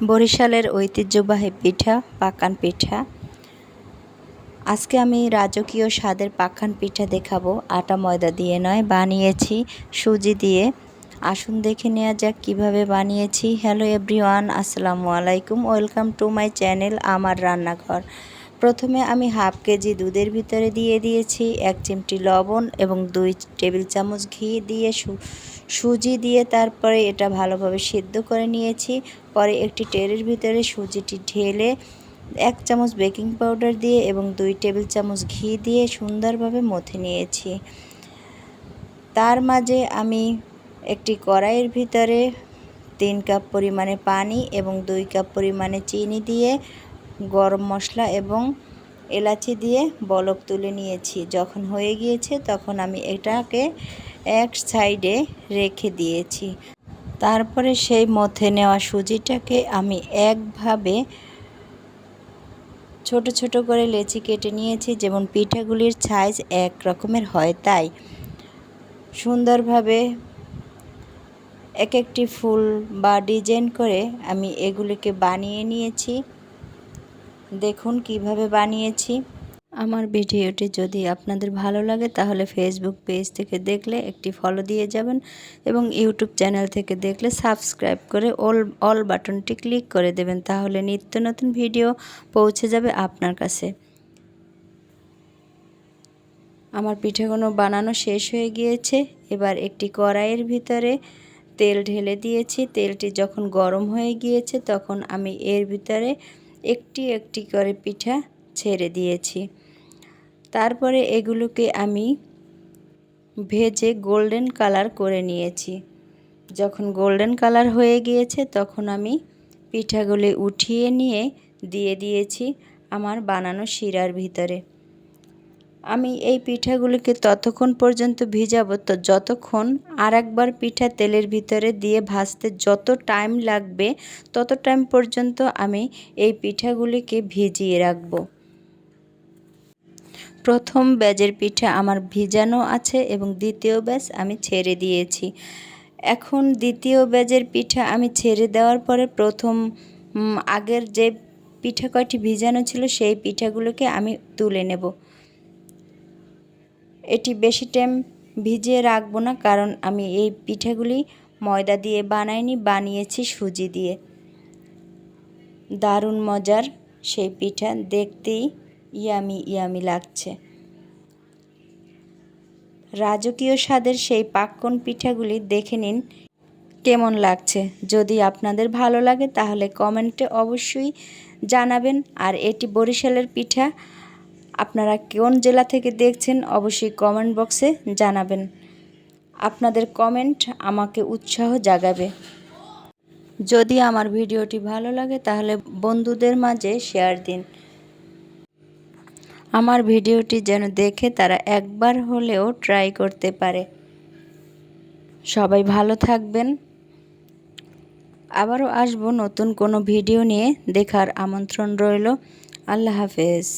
বরিশালের ঐতিহ্যবাহী পিঠা পাকান পিঠা। আজকে আমি রাজকীয় স্বাদের পাকান পিঠা দেখাবো। আটা ময়দা দিয়ে নয়, বানিয়েছি সুজি দিয়ে। আসুন দেখে নেওয়া যাক কীভাবে বানিয়েছি। হ্যালো এভরিওয়ান, আসসালামু আলাইকুম, ওয়েলকাম টু মাই চ্যানেল আমার রান্নাঘর। প্রথমে আমি হাফ কেজি দুধের ভিতরে দিয়ে দিয়েছি 1 চিমটি লবণ এবং 2 টেবিল চামচ ঘি দিয়ে সুজি দিয়ে তারপরে এটা ভালোভাবে সিদ্ধ করে নিয়েছি। পরে একটি ট্রের ভিতরে সুজিটি ঢেলে 1 চামচ বেকিং পাউডার দিয়ে এবং 2 টেবিল চামচ ঘি দিয়ে সুন্দরভাবে মথে নিয়েছি। তার মাঝে আমি একটি কড়াইয়ের ভিতরে 3 কাপ পরিমাণে পানি এবং 2 কাপ পরিমাণে চিনি দিয়ে গরম মশলা এবং এলাচি দিয়ে বলক তুলে নিয়েছি। যখন হয়ে গিয়েছে তখন আমি এটাকে এক সাইডে রেখে দিয়েছি। তারপরে সেই মথে নেওয়া সুজিটাকে আমি একভাবে ছোট ছোট করে লেচি কেটে নিয়েছি, যেমন পিঠাগুলির সাইজ এক রকমের হয় তাই সুন্দরভাবে এক একটি ফুল বা ডিজাইন করে আমি এগুলিকে বানিয়ে নিয়েছি। দেখুন কিভাবে বানিয়েছি। আমার ভিডিওটি যদি আপনাদের ভালো লাগে তাহলে ফেসবুক পেজ থেকে দেখলে একটি ফলো দিয়ে যাবেন এবং ইউটিউব চ্যানেল থেকে দেখলে সাবস্ক্রাইব করে অল বাটনটি ক্লিক করে দেবেন, তাহলে নিত্য নতুন ভিডিও পৌঁছে যাবে আপনার কাছে। আমার পিঠাগুলো বানানো শেষ হয়ে গিয়েছে। এবার একটি কড়াইয়ের ভিতরে তেল ঢেলে দিয়েছি। তেলটি যখন গরম হয়ে গিয়েছে তখন আমি এর ভিতরে একটি একটি করে পিঠা ছেড়ে দিয়েছি। তারপরে এগুলোকে আমি ভেজে গোল্ডেন কালার করে নিয়েছি। যখন গোল্ডেন কালার হয়ে গিয়েছে তখন আমি পিঠাগুলি উঠিয়ে নিয়ে দিয়ে দিয়েছি আমার বানানো শিরার ভিতরে। আমি এই পিঠাগুলিকে ততক্ষণ পর্যন্ত ভিজাবো তো যতক্ষণ আরেকবার পিঠা তেলের ভিতরে দিয়ে ভাজতে যত টাইম লাগবে তত টাইম পর্যন্ত আমি এই পিঠাগুলিকে ভিজিয়ে রাখবো। প্রথম ব্যাচের পিঠা আমার ভিজানো আছে এবং দ্বিতীয় ব্যাচ আমি ছেড়ে দিয়েছি। এখন দ্বিতীয় ব্যাচের পিঠা আমি ছেড়ে দেওয়ার পরে আগের যে পিঠা কয়টি ভিজানো ছিল সেই পিঠাগুলোকে আমি তুলে নেব। এটি বেশি টাইম ভিজিয়ে রাখবো না, কারণ আমি এই পিঠাগুলি ময়দা দিয়ে বানাইনি, বানিয়েছি সুজি দিয়ে। দারুণ মজার সেই পিঠা, দেখতেই ইয়ামি লাগছে। রাজকীয় স্বাদের সেই পাক্কন পিঠাগুলি দেখে নিন কেমন লাগছে। যদি আপনাদের ভালো লাগে তাহলে কমেন্টে অবশ্যই জানাবেন। আর এটি বরিশালের পিঠা। আপনারা কোন জেলা থেকে দেখছেন অবশ্যই কমেন্ট বক্সে জানাবেন। আপনাদের কমেন্ট আমাকে উৎসাহ জাগাবে। যদি আমার ভিডিওটি ভালো লাগে তাহলে বন্ধুদের মাঝে শেয়ার দিন। আমার ভিডিওটি যেন দেখে তারা একবার হলেও ট্রাই করতে পারে। সবাই ভালো থাকবেন। আবারও আসবো নতুন কোনো ভিডিও নিয়ে, দেখার আমন্ত্রণ রইল। আল্লাহ হাফেজ।